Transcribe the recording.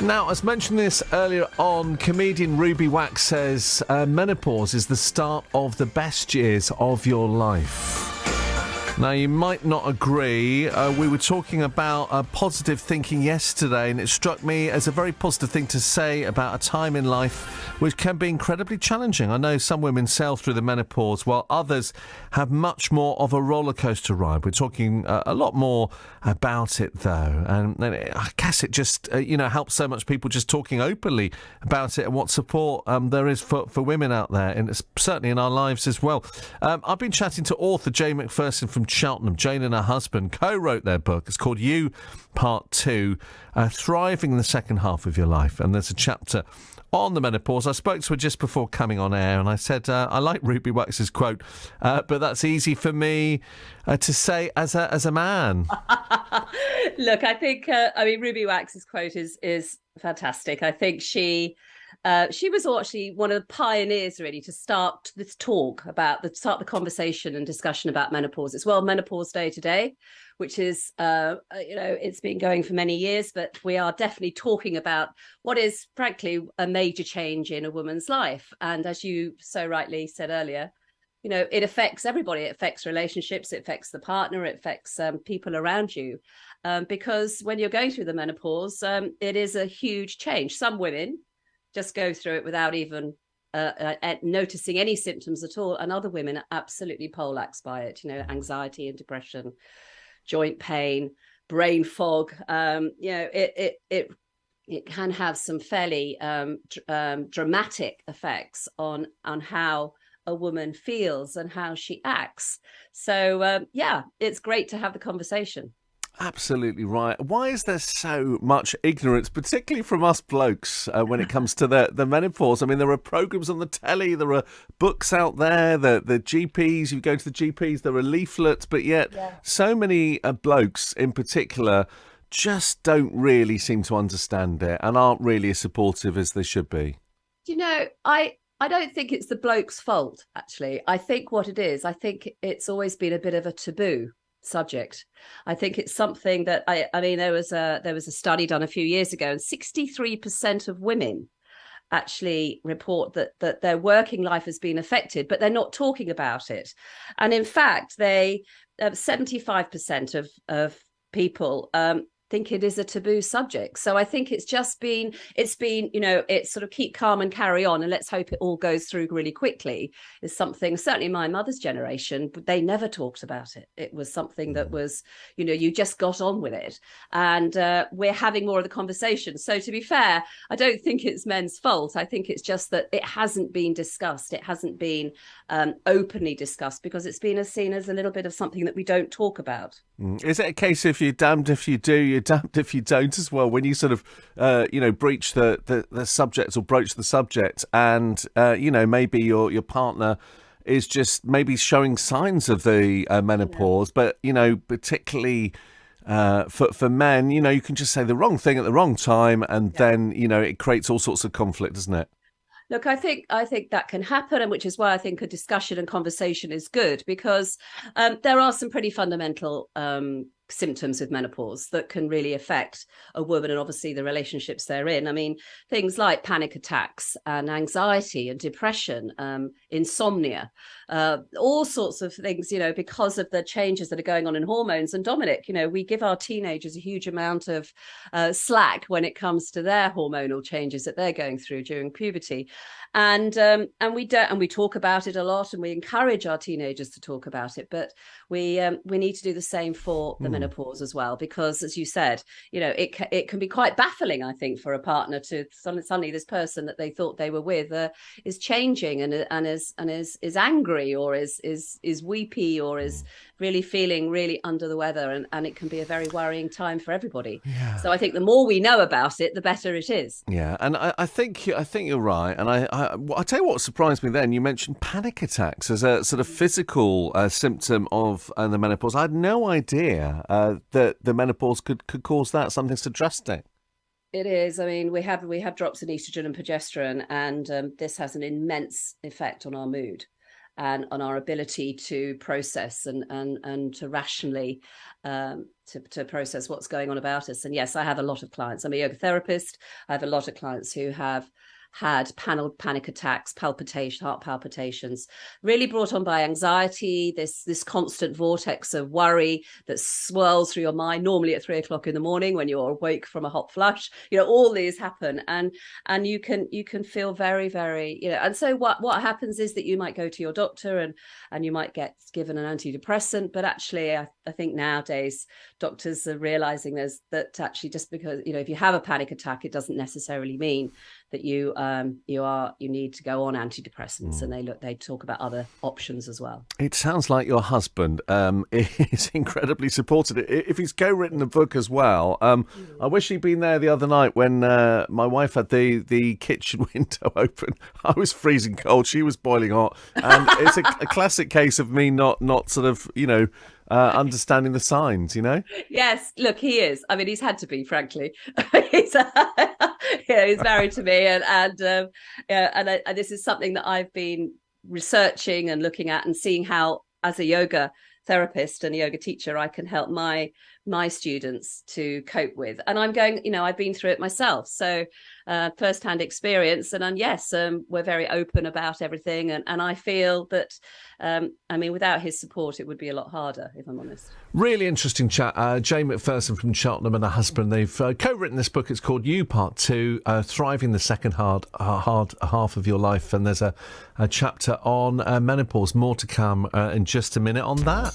Now, as mentioned this earlier on, comedian Ruby Wax says menopause is the start of the best years of your life. Now, you might not agree. We were talking about positive thinking yesterday, and it struck me as a very positive thing to say about a time in life which can be incredibly challenging. I know some women sail through the menopause, while others have much more of a roller coaster ride. We're talking a lot more about it, though, and I guess it just helps so much people just talking openly about it and what support there is for women out there, and it's certainly in our lives as well. I've been chatting to author Jane McPherson from Cheltenham. Jane and her husband co-wrote their book. It's called You, Part 2, Thriving in the Second Half of Your Life. And there's a chapter on the menopause. I spoke to her just before coming on air, and I said, I like Ruby Wax's quote, but that's easy for me to say as a man. Look, I think, Ruby Wax's quote is fantastic. I think she was actually one of the pioneers, really, to start this talk start the conversation and discussion about menopause. It's World Menopause Day today, which is, it's been going for many years, but we are definitely talking about what is, frankly, a major change in a woman's life. And as you so rightly said earlier, it affects everybody. It affects relationships. It affects the partner. It affects people around you. Because when you're going through the menopause, it is a huge change. Some women just go through it without even noticing any symptoms at all, and other women are absolutely poleaxed by it. Anxiety and depression, joint pain, brain fog. It can have some fairly dramatic effects on how a woman feels and how she acts. So it's great to have the conversation. Absolutely right. Why is there so much ignorance, particularly from us blokes, when it comes to the menopause? I mean, there are programmes on the telly, there are books out there, the GPs, you go to the GPs, there are leaflets, but yet so many blokes in particular just don't really seem to understand it and aren't really as supportive as they should be. I don't think it's the bloke's fault, actually. I think what it is, I think it's always been a bit of a taboo subject. I think it's something that there was a study done a few years ago, and 63% of women actually report that their working life has been affected, but they're not talking about it. And in fact, 75% of people think it is a taboo subject. So I think it's been it's sort of keep calm and carry on, and let's hope it all goes through really quickly, is something, certainly my mother's generation, but they never talked about it. It was something that was, you just got on with it. And we're having more of the conversation. So to be fair, I don't think it's men's fault. I think it's just that it hasn't been discussed. It hasn't been openly discussed because it's been seen as a little bit of something that we don't talk about. Is it a case if you're damned if you do, you're damned if you don't as well? When you sort of, breach the subject or broach the subject, and maybe your partner is just maybe showing signs of the menopause, but particularly for men, you can just say the wrong thing at the wrong time, and then it creates all sorts of conflict, doesn't it? Look, I think that can happen, and which is why I think a discussion and conversation is good, because there are some pretty fundamental symptoms with menopause that can really affect a woman and obviously the relationships they're in. I mean, things like panic attacks and anxiety and depression, insomnia, all sorts of things, because of the changes that are going on in hormones. And Dominic, we give our teenagers a huge amount of slack when it comes to their hormonal changes that they're going through during puberty. And we talk about it a lot, and we encourage our teenagers to talk about it, but we need to do the same for the menopause as well, because, as you said, it can be quite baffling, I think, for a partner to suddenly this person that they thought they were with is changing and is angry, or is weepy, or is really feeling really under the weather, and it can be a very worrying time for everybody. Yeah. So I think the more we know about it, the better it is. Yeah, and I think you're right. And I tell you what surprised me then, you mentioned panic attacks as a sort of physical symptom of the menopause. I had no idea that the menopause could cause that, something so drastic. It is. I mean, we have drops in estrogen and progesterone, and this has an immense effect on our mood. and on our ability to process and to rationally to process what's going on about us. And yes, I have a lot of clients. I'm a yoga therapist. I have a lot of clients who have had panic attacks, heart palpitations, really brought on by anxiety, this constant vortex of worry that swirls through your mind, normally at 3:00 in the morning when you're awake from a hot flush. All these happen, and you can feel very, very, and so what happens is that you might go to your doctor and you might get given an antidepressant, but actually I think nowadays doctors are realizing that actually just because, if you have a panic attack, it doesn't necessarily mean that you need to go on antidepressants, and they talk about other options as well. It sounds like your husband is incredibly supportive. If he's co-written a book as well, I wish he'd been there the other night when my wife had the kitchen window open. I was freezing cold, she was boiling hot, and it's a classic case of me not sort of understanding the signs, Yes, look, he is. I mean, he's had to be, frankly. he's married to me, and this is something that I've been researching and looking at and seeing how, as a yoga therapist and a yoga teacher, I can help my students to cope with. And I'm going, I've been through it myself, so first-hand experience. And yes, we're very open about everything. And I feel that, without his support, it would be a lot harder, if I'm honest. Really interesting chat. Jane McPherson from Cheltenham and her husband, they've co-written this book. It's called You Part 2, Thriving the Second Hard Half of Your Life. And there's a chapter on menopause. More to come in just a minute on that.